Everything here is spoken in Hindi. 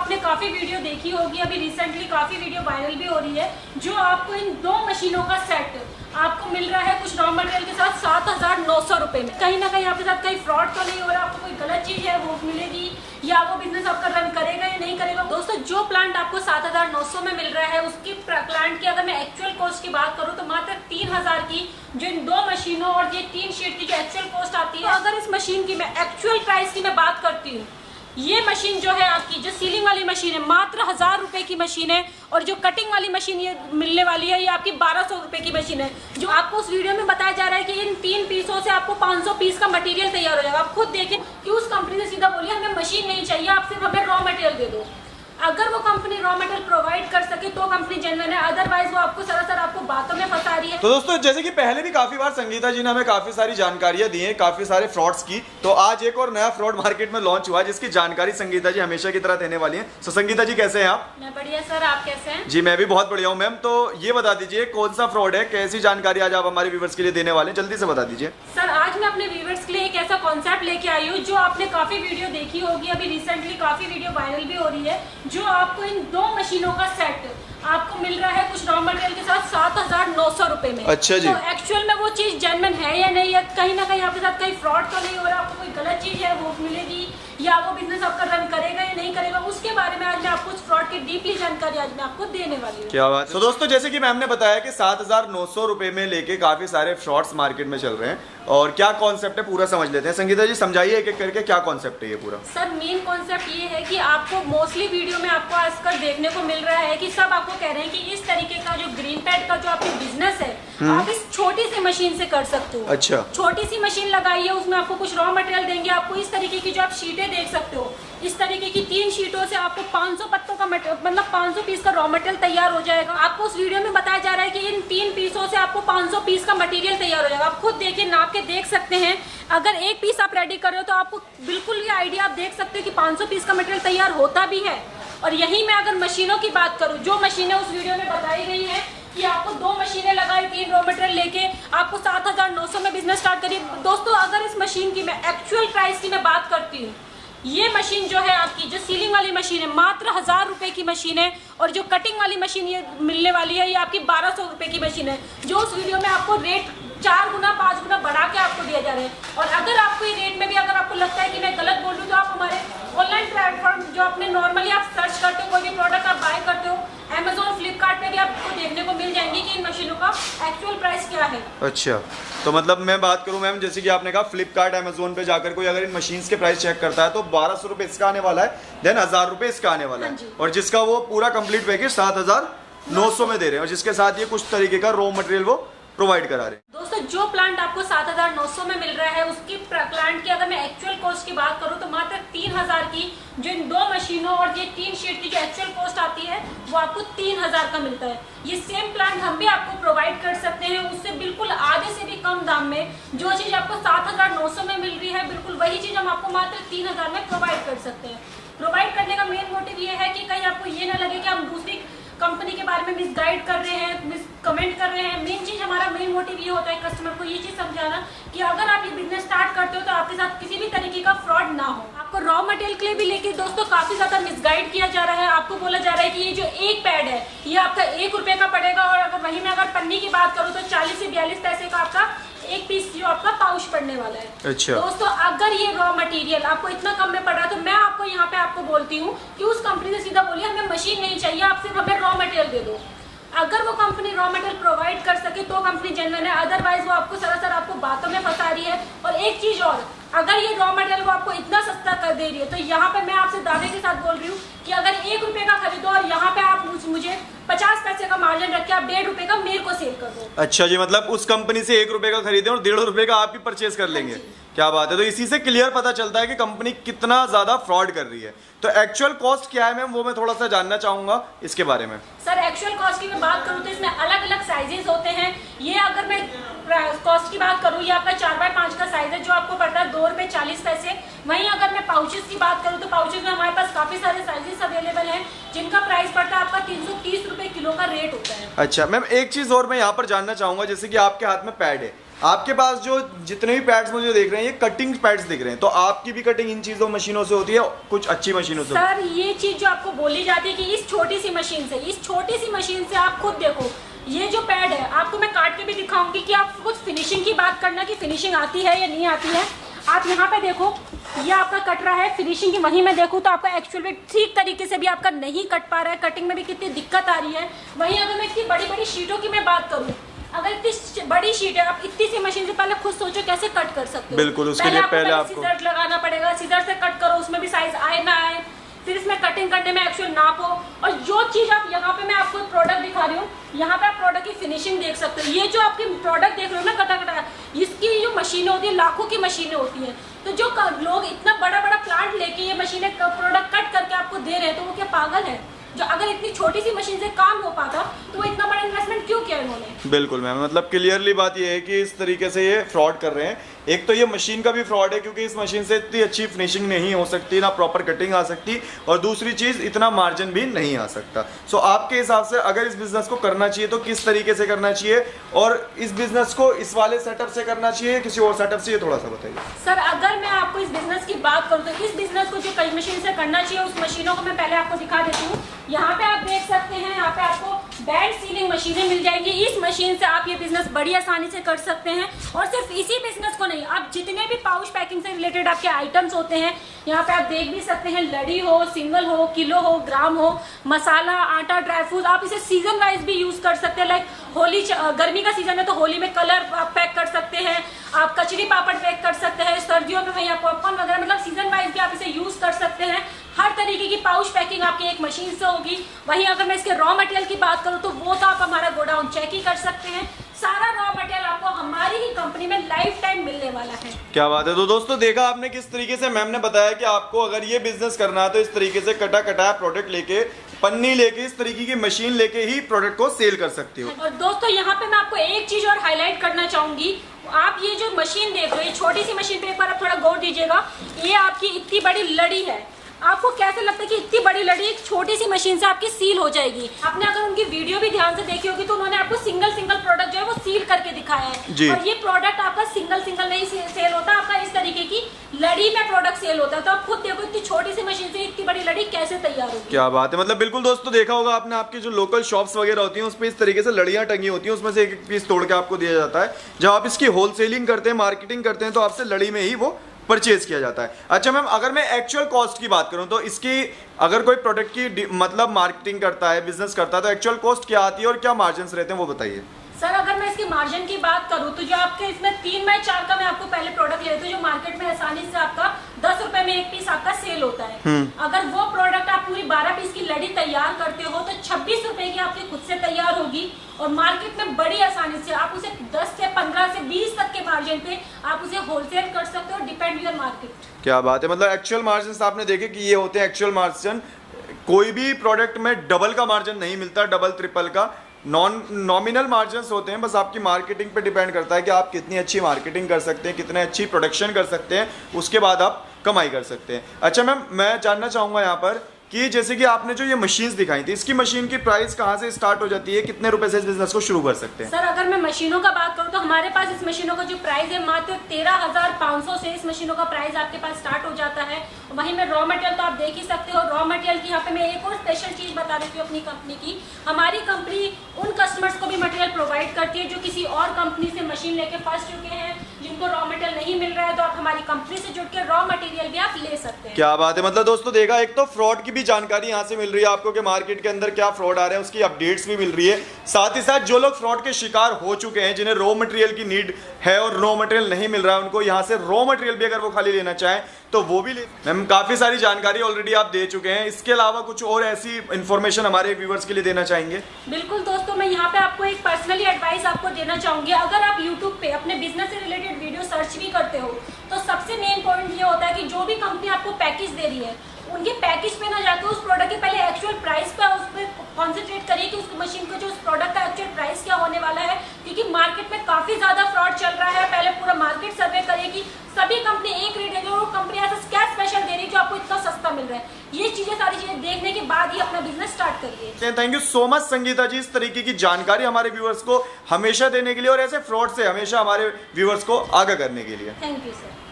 आपने काफी वीडियो देखी होगी, अभी रिसेंटली काफी वीडियो वायरल भी हो रही है, जो आपको इन 2 मशीनों का सेट आपको मिल रहा है कुछ रॉ मटेरियल के साथ 7,900 रुपए में। कहीं ना कहीं आपके साथ कहीं फ्रॉड तो नहीं हो रहा, आपको कोई गलत चीज है वो मिलेगी या वो बिजनेस आपका रन करेगा या नहीं करेगा। दोस्तों जो प्लांट आपको 7,900 में मिल रहा है उसकी प्लांट की अगर मैं एक्चुअल कॉस्ट की बात करूं तो मात्र 3,000 की जो इन 2 मशीनों और ये 3 शीट की जो एक्चुअल कॉस्ट आती है। अगर इस मशीन की मैं एक्चुअल प्राइस की मैं बात करती हूँ, ये मशीन जो है आपकी जो सीलिंग वाली मशीन है मात्र 1,000 रुपए की मशीन है, और जो कटिंग वाली मशीन ये मिलने वाली है ये आपकी 1,200 रुपए की मशीन है। जो आपको उस वीडियो में बताया जा रहा है कि इन 3 पीसों से आपको 500 पीस का मटेरियल तैयार हो जाएगा। आप खुद देखें कि उस कंपनी से सीधा बोलिए हमें मशीन नहीं चाहिए, आप सिर्फ हमें रॉ मटेरियल दे दो। अगर वो कंपनी रॉ मटेरियल प्रोवाइड कर सके तो कंपनी जेन्युइन है, अदरवाइज वो आपको सरासर आपको बातों में फंसा रही है। तो दोस्तों जैसे कि पहले भी काफी बार संगीता जी ने हमें काफी सारी जानकारियां दी हैं, काफी सारे फ्रॉड्स की, तो आज एक और नया फ्रॉड मार्केट में लॉन्च हुआ है जिसकी जानकारी संगीता जी हमेशा की तरह देने वाली हैं। तो संगीता जी कैसे हैं आप? मैं बढ़िया सर, आप कैसे हैं? जी मैं भी बहुत बढ़िया हूँ मैम। तो ये बता दीजिए कौन सा फ्रॉड है, कैसी जानकारी आज आप हमारे व्यूवर्स के लिए देने वाले हैं, जल्दी से बता दीजिए। सर आज मैं अपने व्यूवर्स के लिए एक ऐसा कॉन्सेप्ट लेके आई हूँ जो आपने काफी वीडियो देखी होगी, अभी रिसेंटली काफी वीडियो वायरल भी हो रही है, जो आपको इन 2 मशीनों का सेट आपको मिल रहा है कुछ रॉ मटेरियल के साथ 7,900 रुपए में। अच्छा जी। तो एक्चुअल में वो चीज जेन्युइन है या नहीं, या कहीं ना कहीं आपके साथ कहीं फ्रॉड तो नहीं हो रहा, आपको कोई गलत चीज है वो मिलेगी या वो बिजनेस आपका रन करेगा या नहीं करेगा, उसके बारे में आज मैं आपको फ्रॉड की डीपली जानकारी आज मैं आपको देने वाली हूँ। क्या बात है। तो दोस्तों जैसे कि मैम ने बताया कि 7,900 रुपए में लेके काफी सारे फ्रॉड्स मार्केट में चल रहे हैं, और क्या कॉन्सेप्ट है पूरा समझ लेते हैं। संगीता जी समझाइए एक एक करके क्या कॉन्सेप्ट है ये पूरा। सर मेन कॉन्सेप्ट ये है कि आपको मोस्टली वीडियो में आपको आजकल देखने को मिल रहा है कि सब आपको कह रहे हैं कि इस तरीके का जो ग्रीन पैड का जो आपकी बिजनेस है आप इस छोटी सी मशीन से कर सकते हो। अच्छा। छोटी सी मशीन लगाइए, उसमें आपको कुछ रॉ मटेरियल देंगे, आपको इस तरीके की जो आप शीटें देख सकते हो, इस तरीके की 3 शीटों से आपको 500 पत्तों का मतलब 500 पीस का रॉ मटेरियल तैयार हो जाएगा। आपको उस वीडियो में बताया जा रहा है कि इन 3 पीसों से आपको 500 पीस का मटेरियल तैयार हो जाएगा। आप खुद देखिए, नाप के देख सकते हैं। अगर एक पीस आप रेडी कर रहे हो तो आपको बिल्कुल ये आइडिया आप देख सकते हो कि 500 पीस का मटेरियल तैयार होता भी है। और यही मैं अगर मशीनों की बात करूं, जो मशीनें उस वीडियो में बताई गई है कि आपको 2 मशीनें लगाई, 3 रॉ मटेरियल लेके आपको 7,900 में बिजनेस स्टार्ट करिए। दोस्तों अगर इस मशीन की मैं एक्चुअल प्राइस की मैं बात करती हूँ, ये मशीन जो है आपकी जो सीलिंग वाली मशीन है मात्र 1,000 रुपए की मशीन है, और जो कटिंग वाली मशीन ये मिलने वाली है ये आपकी 1,200 रुपए की मशीन है, जो उस वीडियो में आपको रेट 4 गुना 5 गुना बढ़ा के आपको दिया जा रहा है। और अगर आपको ये रेट में भी अगर आपको लगता है कि मैं गलत बोल रही हूँ तो आप हमारे ऑनलाइन प्लेटफॉर्म जो अपने नॉर्मली आप सर्च करते हो, कोई भी प्रोडक्ट आप बाय करते हो, Amazon फ्लिपकार्ट पे भी आपको देखने को मिल जाएंगे कि इन मशीनों का एक्चुअल प्राइस क्या है। अच्छा, तो मतलब मैं बात करूं मैम, जैसे कि आपने कहा फ्लिपकार्ट अमेजोन पे जाकर कोई अगर इन मशीन्स के प्राइस चेक करता है तो 1,200 रुपए इसका आने वाला है, देन 1,000 रुपए इसका आने वाला है, और जिसका वो पूरा कंप्लीट पैकेज 7,900 में दे रहे हैं, और जिसके साथ ये कुछ तरीके का रॉ मटेरियल वो प्रोवाइड करा रहे हैं। दोस्तों जो प्लांट आपको 7,900 में मिल रहा है उसकी प्लांट की अगर मैं एक्चुअल कॉस्ट की बात करूं तो मात्र 3,000 की जो इन 2 मशीनों और ये 3 शीट की जो एक्चुअल कॉस्ट आती है वो आपको 3,000 का मिलता है। ये सेम प्लांट हम भी आपको प्रोवाइड कर सकते हैं, उससे बिल्कुल आधे से भी कम दाम में। जो चीज आपको 7,900 में मिल रही है बिल्कुल वही चीज हम आपको मात्र 3,000 में प्रोवाइड कर सकते हैं। प्रोवाइड करने का मेन मोटिव ये है कि कहीं आपको ये ना लगे कि हम दूसरी कंपनी के बारे में मिसगाइड कर रहे हैं, मिस कमेंट कर रहे हैं। मेन चीज हमारा मेन मोटिव ये होता है कस्टमर को ये चीज समझाना कि अगर आप ये बिजनेस स्टार्ट करते हो तो आपके साथ किसी भी तरीके का फ्रॉड ना हो। आपको रॉ मटेरियल के लिए भी लेके दोस्तों काफी ज्यादा मिसगाइड किया जा रहा है। आपको बोला जा रहा है कि ये जो एक पैड है ये आपका 1 रुपए का पड़ेगा, और अगर वही मैं अगर पन्नी की बात करूँ तो 40 से 42 पैसे का आपका एक पीस जो आपका पाउच पड़ने वाला है। अच्छा। दोस्तों अगर ये रॉ मटेरियल आपको इतना कम में पड़ रहा है तो मैं आपको यहाँ पे आपको बोलती हूँ कि उस कंपनी से सीधा बोलिए हमें मशीन नहीं चाहिए, आप सिर्फ हमें रॉ मटेरियल दे दो। अगर वो कंपनी रॉ मटेरियल प्रोवाइड कर सके तो कंपनी जेन्युइन है, अदरवाइज वो आपको सरासर आपको बातों में फंसा रही है। और एक चीज और, अगर ये रॉ मटेरियल वो आपको इतना सस्ता कर दे रही है तो यहाँ पे मैं आपसे दावे के साथ बोल रही हूँ कि अगर 1 रुपए का खरीदो और यहाँ पे आप मुझे 50 पैसे का मार्जिन रख के आप 1.5 रुपए का मेरे को सेल कर दो। अच्छा जी, मतलब उस कंपनी से 1 रुपए का खरीदे और 1.5 रुपए का आप ही परचेज कर लेंगे। क्या बात है। तो इसी से क्लियर पता चलता है कि कंपनी कितना ज्यादा फ्रॉड कर रही है। तो एक्चुअल कॉस्ट क्या है मैम, वो मैं थोड़ा सा जानना चाहूंगा इसके बारे में। सर एक्चुअल कॉस्ट की मैं बात करूँ तो इसमें अलग अलग साइजेस होते हैं। ये अगर मैं कॉस्ट की बात करूँ ये आपका 4x5 का साइज है जो आपको पड़ता है 2 रुपए 40 पैसे। वहीं अगर मैं पाउचेस की बात करूँ तो पाउचेस में हमारे पास काफी सारे साइजेस अवेलेबल हैं जिनका प्राइस पड़ता है आपका 330 रुपए किलो का रेट होता है। अच्छा मैम, एक चीज और मैं यहाँ पर जानना चाहूंगा, जैसे कि आपके हाथ में पैड है, आपके पास जो जितने भी पैड्स मुझे देख रहे हैं ये कटिंग पैड्स दिख रहे हैं, तो आपकी भी कटिंग इन चीजों मशीनों से होती है, कुछ अच्छी मशीनों से? सर ये चीज जो आपको बोली जाती है कि इस छोटी सी मशीन से आप खुद देखो, ये जो पैड है आपको मैं काट के भी दिखाऊंगी कि आप कुछ फिनिशिंग की बात करना कि फिनिशिंग आती है या नहीं आती है। आप यहाँ पे देखो, ये आपका कट रहा है फिनिशिंग की, वहीं मैं देखूँ तो आपका एक्चुअली ठीक तरीके से भी आपका नहीं कट पा रहा है, कटिंग में भी कितनी दिक्कत आ रही है। वहीं अगर मैं इतनी बड़ी बड़ी शीटों की मैं बात करूँ, अगर इतनी बड़ी शीट है, आप इतनी सी मशीन से पहले खुद सोचो कैसे कट कर सकते हो। बिल्कुल, उसके लिए पहले आपको सीजर लगाना पड़ेगा, सीजर से कट करो, उसमें भी साइज आए ना आए, फिर इसमें कटिंग करने में एक्चुअल नाप हो। और जो चीज आप यहाँ पे मैं आपको प्रोडक्ट दिखा रही हूँ, यहाँ पे आप प्रोडक्ट की फिनिशिंग देख सकते हो। ये जो आपकी प्रोडक्ट देख रहे हो ना कटा कटा, इसकी जो मशीनें होती है लाखों की मशीनें होती हैं। तो जो लोग इतना बड़ा बड़ा प्लांट लेके ये मशीनें प्रोडक्ट कट करके आपको दे रहे हैं, तो वो क्या पागल है? जो अगर इतनी छोटी सी मशीन से काम हो पाता तो वो इतना बड़ा इन्वेस्टमेंट क्यों किया इन्होंने? बिल्कुल मैम, मतलब क्लियरली बात ये है कि इस तरीके से ये फ्रॉड कर रहे हैं। एक तो ये मशीन का भी फ्रॉड है क्योंकि इस मशीन से इतनी अच्छी फिनिशिंग नहीं हो सकती, ना प्रॉपर कटिंग आ सकती, और दूसरी चीज़ इतना मार्जिन भी नहीं आ सकता। सो आपके हिसाब से अगर इस बिज़नेस को करना चाहिए तो किस तरीके से करना चाहिए, और इस बिज़नेस को इस वाले सेटअप से करना चाहिए किसी और सेटअप से, ये थोड़ा सा बताइए। सर अगर मैं आपको इस बिज़नेस की बात करूँ तो इस बिज़नेस को जो कई मशीन से करना चाहिए, उस मशीनों को मैं पहले आपको दिखा देती हूँ। यहाँ पे आप देख सकते हैं, यहाँ पे आपको बैंड सीलिंग मशीनें मिल जाएंगी। इस मशीन से आप ये बिजनेस बड़ी आसानी से कर सकते हैं। और सिर्फ इसी बिजनेस को नहीं, आप जितने भी पाउच पैकिंग से रिलेटेड आपके आइटम्स होते हैं यहाँ पे आप देख भी सकते हैं। लड़ी हो, सिंगल हो, किलो हो, ग्राम हो, मसाला, आटा, ड्राई फ्रूट, आप इसे सीजन वाइज भी यूज कर सकते हैं। लाइक होली, गर्मी का सीजन है तो होली में कलर आप पैक कर सकते हैं, आप कचरी पापड़ पैक कर सकते हैं, सर्दियों में भैया पॉपकॉर्न वगैरह, मतलब सीजन वाइज भी आप इसे यूज कर सकते हैं। हर तरीके की पाउच पैकिंग आपकी एक मशीन से होगी। वहीं अगर मैं इसके रॉ मटेरियल की बात करूं तो वो तो आप हमारा गोडाउन चेक ही कर सकते हैं। सारा रॉ मटेरियल आपको हमारी ही कंपनी में लाइफ टाइम मिलने वाला है। क्या बात है। तो दोस्तों देखा आपने किस तरीके से मैम ने बताया कि आपको अगर ये बिजनेस करना है तो इस तरीके से कटा कटाया प्रोडक्ट लेके, पन्नी लेके, इस तरीके की मशीन लेके ही प्रोडक्ट को सेल कर सकती हो। और दोस्तों यहाँ पे मैं आपको एक चीज और हाईलाइट करना चाहूंगी। आप ये जो मशीन देख रहे हो, ये छोटी सी मशीन पे एक बार आप थोड़ा गौर दीजिएगा। ये आपकी इतनी बड़ी लड़ी है, आपको कैसे लगता है कि इतनी बड़ी लड़ी एक छोटी सी मशीन से आपकी सील हो जाएगी? आपने अगर उनकी वीडियो भी ध्यान से देखी होगी तो उन्होंने आपको सिंगल सिंगल प्रोडक्ट जो है वो सील करके दिखाया है। और ये प्रोडक्ट आपका सिंगल सिंगल नहीं सेल होता, आपका इस तरीके की लड़ी में प्रोडक्ट सेल होता है। तो आप खुद देखो इतनी छोटी सी मशीन से इतनी बड़ी लड़ी कैसे तैयार होगी। क्या बात है। मतलब बिल्कुल दोस्तों देखा होगा आपने, आपकी जो लोकल शॉप्स वगैरह होती हैं उस पर इस तरीके से लड़ियां टंगी होती हैं, उसमें से एक एक पीस तोड़ के आपको दिया जाता है। जब आप इसकी होलसेलिंग करते हैं, मार्केटिंग करते हैं, तो आपसे लड़ी में ही वो परचेज किया जाता है। अच्छा मैम, अगर मैं एक्चुअल कॉस्ट की बात करूं तो इसकी, अगर कोई प्रोडक्ट की मतलब मार्केटिंग करता है, बिजनेस करता है, तो एक्चुअल कॉस्ट क्या आती है और क्या मार्जिन रहते हैं वो बताइए। सर अगर मैं इसके मार्जिन की बात करूं तो जो आपके इसमें 3x4 का मैं आपको पहले प्रोडक्ट लेते हैं जो मार्केट में आसानी से आपका 10 रुपए में एक पीस आपका सेल होता है। अगर वो प्रोडक्ट आप पूरी 12 पीस की लड़ी तैयार करते हो तो 26 रुपए की आपकी खुद से तैयार होगी। और मार्केट में बड़ी आसानी से आप उसे 10 से 15 से 20 तक के मार्जिन पे आप उसे होलसेल कर सकते हो, डिपेंड योर मार्केट। क्या बात है। मतलब एक्चुअल मार्जिन आपने देखे कि ये होते हैं एक्चुअल मार्जिन। कोई भी प्रोडक्ट में डबल का मार्जिन नहीं मिलता, डबल ट्रिपल का नॉमिनल मार्जिन्स होते हैं। बस आपकी मार्केटिंग पे डिपेंड करता है कि आप कितनी अच्छी मार्केटिंग कर सकते हैं, कितने अच्छी प्रोडक्शन कर सकते हैं, उसके बाद आप कमाई कर सकते हैं। अच्छा मैम, मैं जानना चाहूँगा यहाँ पर कि जैसे कि आपने जो ये मशीन्स दिखाई थी, इसकी मशीन की प्राइस कहाँ से स्टार्ट हो जाती है, कितने रुपए से इस बिजनेस को शुरू कर सकते हैं? सर अगर मैं मशीनों का बात करूँ तो हमारे पास इस मशीनों का जो प्राइस है मात्र 13,500 से इस मशीनों का प्राइस आपके पास स्टार्ट हो जाता है। वहीं में रॉ मटेरियल तो आप देख ही सकते हो। रॉ मटेरियल की यहाँ पे मैं एक और स्पेशल चीज बता देती हूँ अपनी कंपनी की। हमारी कंपनी उन कस्टमर्स को भी मटेरियल प्रोवाइड करती है जो किसी और कंपनी से मशीन लेके फंस चुके हैं, जिनको रॉ मटेरियल नहीं मिल रहा है, तो आप हमारी कंपनी से जुड़ के रॉ मटेरियल भी आप ले सकते हैं। क्या बात है। मतलब दोस्तों देखा, एक तो फ्रॉड की भी जानकारी यहाँ से मिल रही है आपको कि मार्केट के अंदर क्या फ्रॉड आ रहे हैं, उसकी अपडेट्स भी मिल रही है। साथ ही साथ जो लोग फ्रॉड के शिकार हो चुके हैं, जिन्हें रॉ मटेरियल की नीड है और रॉ मटेरियल नहीं मिल रहा है, उनको यहाँ से रॉ मटेरियल भी अगर वो खाली लेना चाहें तो वो भी ले। मैम काफी सारी जानकारी ऑलरेडी आप दे चुके हैं, इसके अलावा कुछ और ऐसी इन्फॉर्मेशन हमारे व्यूअर्स के लिए देना चाहेंगे? बिल्कुल दोस्तों, मैं यहाँ पे आपको एक पर्सनली एडवाइस आपको देना चाहूंगी। अगर आप यूट्यूब पे अपने बिजनेस से रिलेटेड वीडियो सर्च भी करते हो तो सबसे मेन पॉइंट ये होता है कि जो भी कंपनी आपको पैकेज दे रही है उनके पैकेज पे ना जाकर उस प्रोडक्ट के पहले एक्चुअल प्राइस पे उस पर कॉन्सेंट्रेट करिए कि उस मशीन का जो उस प्रोडक्ट का एक्चुअल प्राइस क्या होने वाला है। क्योंकि मार्केट में काफी ज्यादा फ्रॉड चल रहा है। पहले पूरा मार्केट सर्वे करिए कि सभी कंपनी एक रेट है, जो कंपनी ऐसा क्या स्पेशल दे रही है जो आपको इतना सस्ता मिल रहा है। ये चीजें सारी चीजें देखने के बाद ही अपना बिजनेस स्टार्ट करिए। Thank you so much Sangeeta ji, इस तरीके की जानकारी हमारे व्यूअर्स को हमेशा देने के लिए और ऐसे फ्रॉड से हमेशा हमारे व्यूअर्स को आगाह करने के लिए। Thank you sir.